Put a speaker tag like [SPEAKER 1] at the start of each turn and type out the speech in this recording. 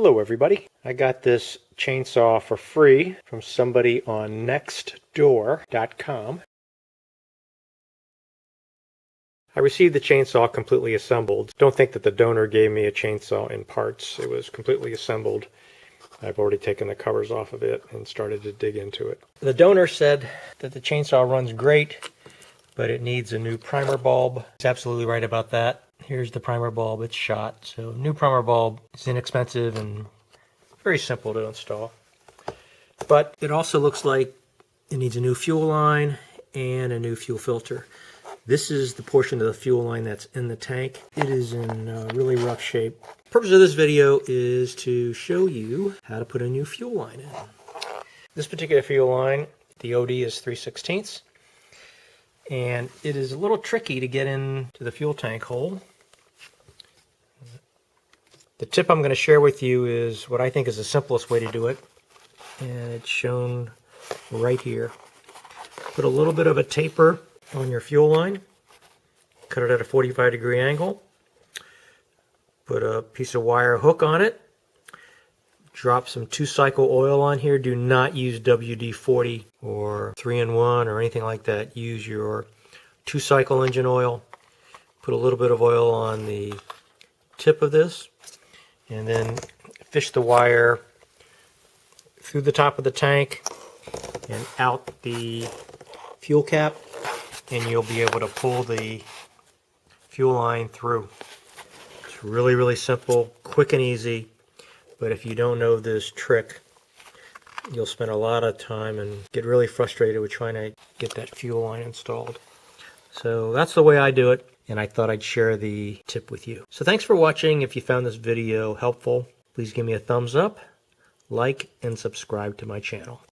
[SPEAKER 1] Hello everybody. I got this chainsaw for free from somebody on nextdoor.com. I received the chainsaw completely assembled. Don't think that the donor gave me a chainsaw in parts. It was completely assembled. I've already taken the covers off of it and started to dig into it. The donor said that the chainsaw runs great, but it needs a new primer bulb. He's absolutely right about that. Here's the primer bulb. It's shot. So new primer bulb is inexpensive and very simple to install. But it also looks like it needs a new fuel line and a new fuel filter. This is the portion of the fuel line that's in the tank. It is in really rough shape. The purpose of this video is to show you how to put a new fuel line in. This particular fuel line, the OD is 3/16, and it is a little tricky to get into the fuel tank hole. The tip I'm going to share with you is what I think is the simplest way to do it, and it's shown right here. Put a little bit of a taper on your fuel line, cut it at a 45-degree angle, put a piece of wire hook on it, drop some 2-cycle oil on here. Do not use WD-40 or 3-in-1 or anything like that. Use your 2-cycle engine oil. Put a little bit of oil on the tip of this, and then fish the wire through the top of the tank and out the fuel cap, and you'll be able to pull the fuel line through. It's really, really simple, quick and easy, but if you don't know this trick, you'll spend a lot of time and get really frustrated with trying to get that fuel line installed. So that's the way I do it, and I thought I'd share the tip with you. So thanks for watching. If you found this video helpful, please give me a thumbs up, like, and subscribe to my channel.